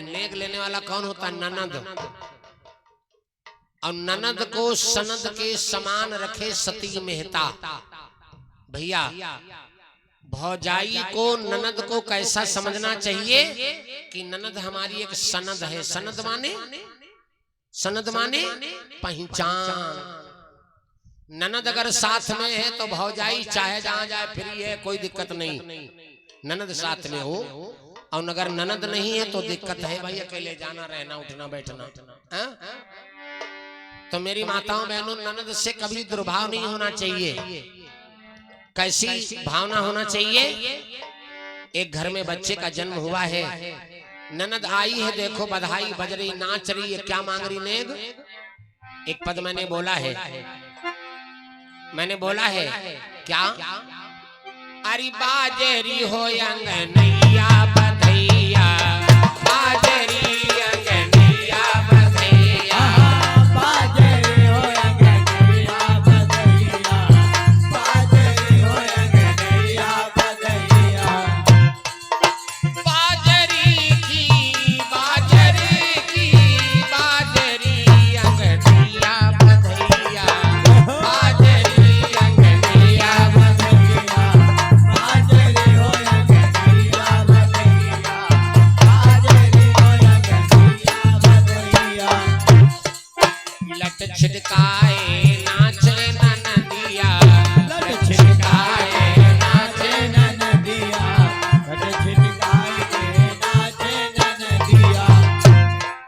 नहीं। नेग लेने वाला कौन होता? ननद। और ननद को सनद के समान रखे सती मेहता। भैया भौजाई को ननद को कैसा समझना चाहिए कि ननद हमारी एक सनद है। सनद माने पहचान। ननद अगर साथ में है तो भौजाई चाहे जहां जाए फ्री है, कोई दिक्कत नहीं, ननद साथ में हो। और अगर ननद नहीं है तो दिक्कत है भाई, अकेले जाना रहना उठना बैठना। तो मेरी माताओं बहनों, ननद से कभी दुर्भाव नहीं होना चाहिए। कैसी भावना होना चाहिए? एक घर में बच्चे का जन्म हुआ है, ननद आई है, देखो बधाई बज रही, नाच रही है, क्या मांग रही? नेग। एक पद मैंने बोला है क्या? अरे बाजरी हो अंगनैया बधैया, बाजरी अंगनैया बधैया, बाजरी हो अंगनैया बधैया, बाजरी हो अंगनैया बधैया, बाजरी की बाजरी अंगनैया बधैया, बाजरी अंगनैया बधैया, बाजरी हो अंगनैया बधैया, बाजरी हो अंगनैया बधैया। लट छिटकाए नाचे ननदिया, लट छिटकाए नाचे ननदिया, लट छिटकाए नाचे ननदिया,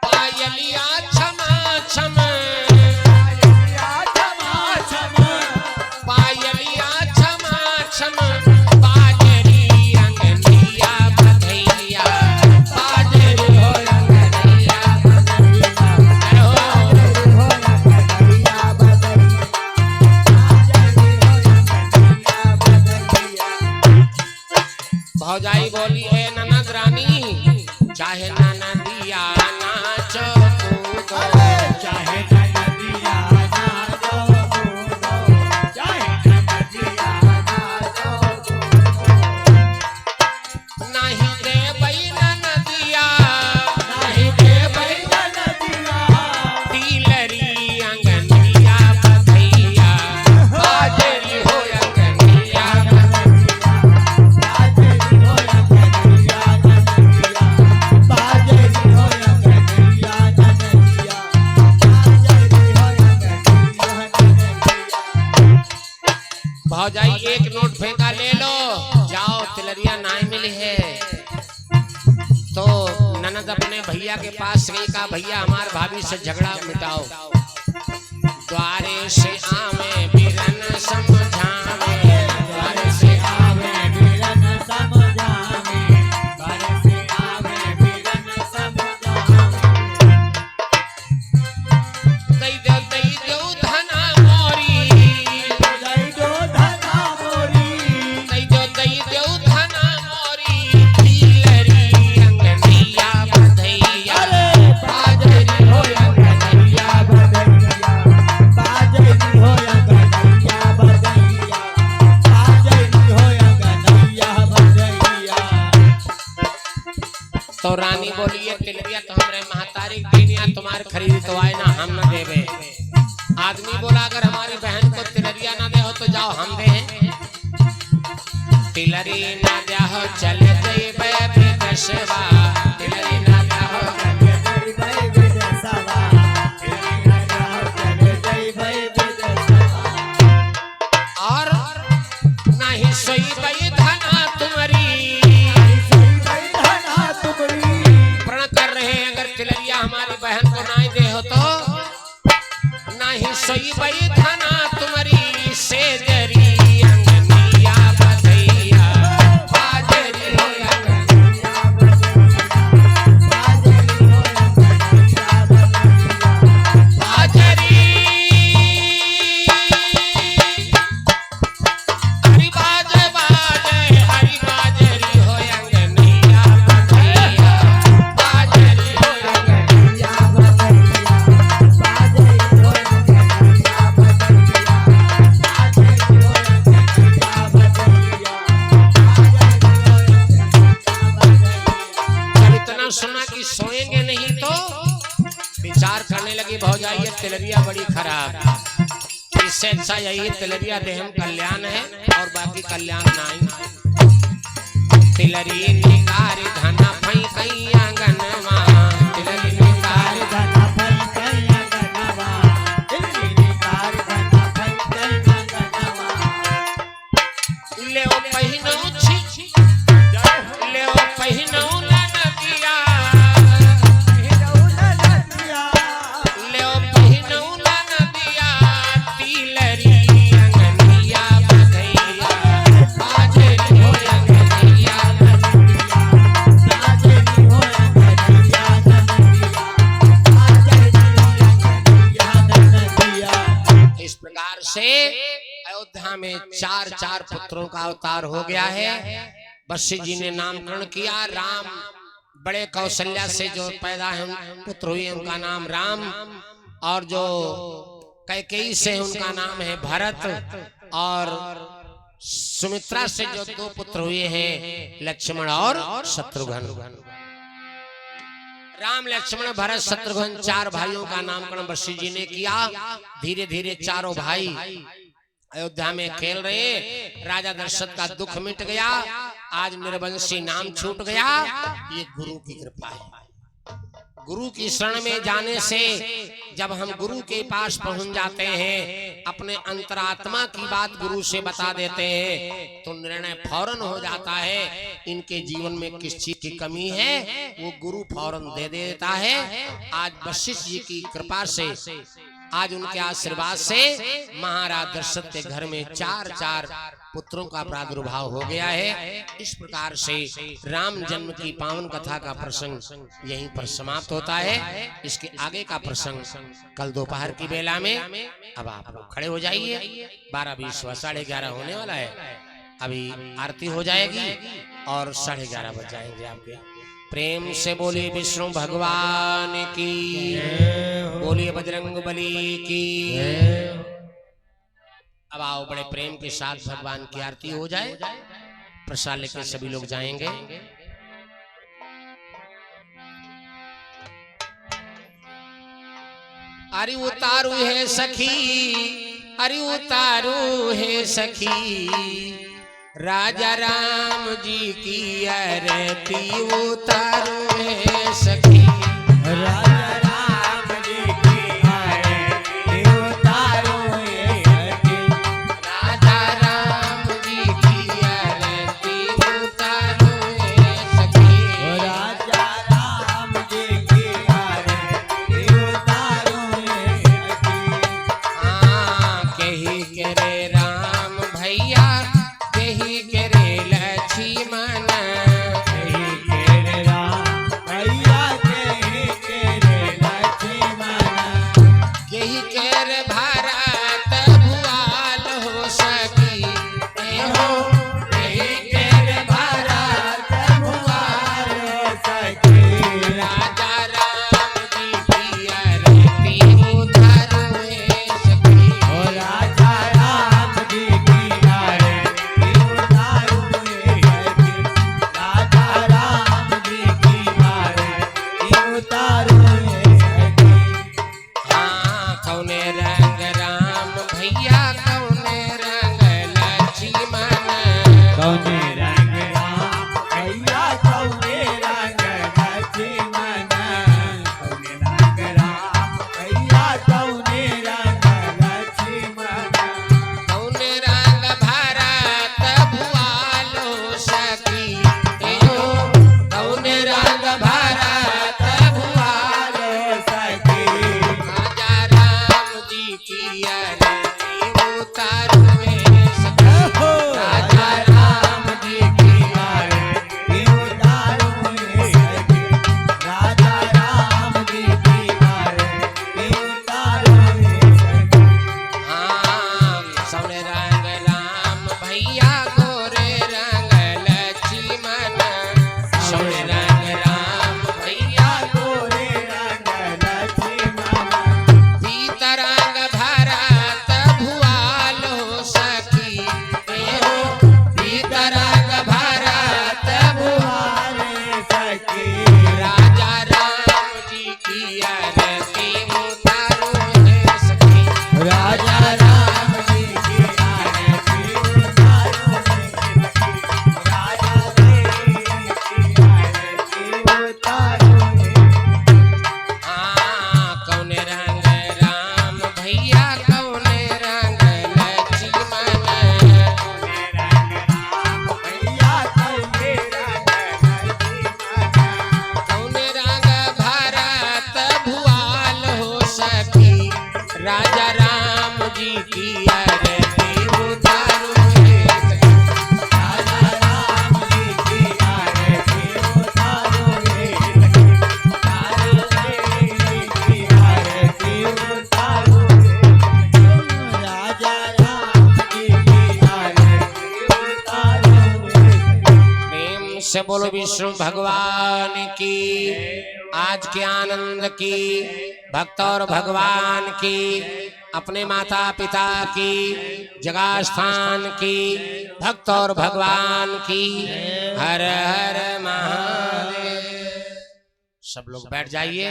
पायलिया छमा छम, पायलिया छमा छम, पायलिया छमा छम, बाजरी अंगनैया बधैया, बाजरी हो अंगनैया बधैया, हो अंगनैया बधैया, बाजरी हो अंगनैया बधैया। भौजाई बोली, है ननद रानी, चाहे ननदिया नाचो कूदो, चाहे ननदिया नाचो कूदो, चाहे ननदिया नाचो कूदो, नहीं दे बई ननदिया, नहीं दे बई ननदिया, तिलरी अंगनैया बधैया, बाजरी हो अंगनैया बधैया, बाजरी हो अंगनैया बधैया, बाजरी हो अंगनैया बधैया, बाजरी हो अंगनैया बधैया। भौजाई एक नोट फेंका, ले लो जाओ, तिलरिया नाई मिली है। तो ननद अपने भैया के पास गई, कहा भैया हमार भाभी से झगड़ा मिटाओ। द्वारे से आवे बिरन समझावे, द्वारे से आवे बिरन समझावे, द्वारे से आवे बिरन समझावे, दई दो धना मोरी, दई दो धना मोरी, दई दो धना मोरी, तिलरी अंगनैया बधैया, बाजरी हो अंगनैया बधैया, बाजरी हो अंगनैया बधैया, बाजरी हो अंगनैया बधैया। तो रानी बोली, ये तिलरिया तो हमरे महतारी दीनिया, तुम्हारे खरीद तो आए ना, हम न देवे। आदमी बोला, अगर हमारी बहन को तिलरिया ना दे हो तो जाओ हम दे। तिलरी ना दे हो चले जइबे विदेशवा, तिलरी ना दे हो चले जइबे विदेशवा, तिलरी ना दे हो चले जइबे विदेशवा, और नहीं सोइबे धना तुम्हारी, नहीं सोइबे धना तुम्हारी। प्रण कर रहे हैं, अगर तिलरिया हमारी बहन को ना दे हो तो नहीं सोइबे धना तुम्हारी, सेजरी अंगनैया बधैया, बाजरी हो अंगनैया बधैया, बाजरी हो अंगनैया बधैया, बाजरी हरि बाजे बाजे, हरि बाजरी हो अंगनैया बधैया, बाजरी हो अंगनैया बधैया, बाजरी हो अंगनैया बधैया। सोएंगे नहीं तो विचार करने लगी भौजाई ये तिलरिया बड़ी खराब, इससे अच्छा यही तिलरिया देहम कल्याण है और बाकी कल्याण नहीं। तिलरी निकार धना भई कई आंगनवा, तिलरी निकार धना भई कई आंगनवा, तिलरी निकार धना भई कई आंगनवा। ले ओ पहिनो छी ले ओ पहिनो नदिया, ले ओ पहिनो नदिया, तिलरी अंगनिया बधैया, बाजरी हो अंगनिया बाजरी हो अंगनिया नदिया। इस प्रकार से अयोध्या में चार चार पुत्रों का अवतार हो गया है। वशिष्ठ जी ने नामकरण किया राम, बड़े कौशल्या से जो पैदा है पुत्र हुए उनका नाम राम, और जो कैकेयी से उनका नाम है भरत, और सुमित्रा से जो दो पुत्र हुए हैं लक्ष्मण और शत्रुघ्न। राम लक्ष्मण भरत शत्रुघ्न चार भाइयों का नामकरण वशिष्ठ जी ने किया। धीरे धीरे चारों भाई अयोध्या में खेल रहे, राजा दशरथ का दुख मिट गया, आज निर्वंशी नाम छूट गया। ये गुरु की कृपा है। गुरु की शरण में जाने से जब हम गुरु के पास पहुंच जाते हैं, अपने अंतरात्मा की बात गुरु से बता देते हैं, तो निर्णय फौरन हो जाता है। इनके जीवन में किस चीज की कमी है वो गुरु फौरन दे देता है। आज वशिष्ठ जी की कृपा से, आज उनके आशीर्वाद से महाराज दशरथ के घर में चार चार पुत्रों का प्रादुर्भाव हो गया है। इस प्रकार से राम जन्म की पावन कथा का प्रसंग यहीं पर समाप्त होता है। इसके आगे का प्रसंग कल दोपहर की बेला में। अब आप लोग खड़े हो जाइए, 12:20 व 11:30 होने वाला है। अभी आरती हो जाएगी और 11:30 बज जाएंगे आपके। प्रेम से बोलिए विष्णु भगवान की, बोलिए बजरंग बली की। अब आओ बड़े प्रेम के साथ भगवान की आरती हो जाए। प्रसाद लेकर सभी लोग जाएंगे। अरे उतारू है सखी, अरे उतारू है सखी, राजा राम जी की आरती उतारू है सखी, राजा राम जी की आरती उतारो ये सखी, राजा राम जी की आरती उतारू है सखी, राजा राम जी की आरती उतारो ये सखी। हाँ कही करे राम भैया, कही करे लक्ष्मण, कही के राम भैया से बोलो विष्णु भगवान की, आज के आनंद की, भक्त और भगवान की, अपने माता पिता की, जगह स्थान की, भक्त और भगवान की। हर हर महादेव। सब लोग बैठ जाइए,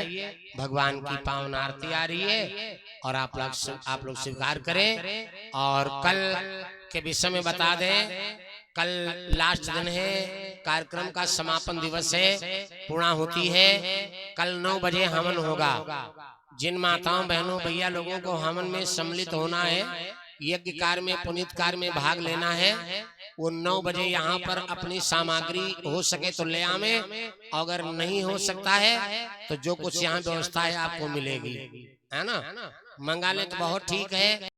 भगवान की पावन आरती आ रही है और आप लोग स्वीकार करें। और कल के विषय में बता दें, कल लास्ट दिन है, कार्यक्रम का समापन दिवस है, पूर्णाहुति है। कल 9 बजे हवन होगा। जिन माताओं बहनों भैया लोगों को हवन में सम्मिलित होना है, यज्ञ कार्य में पुनीत कार्य में भाग लेना है, वो 9 बजे यहाँ पर अपनी सामग्री हो सके तो ले आवे, अगर नहीं हो सकता है तो जो कुछ यहाँ व्यवस्था है आपको मिलेगी, है ना। मंगा ले तो बहुत ठीक है।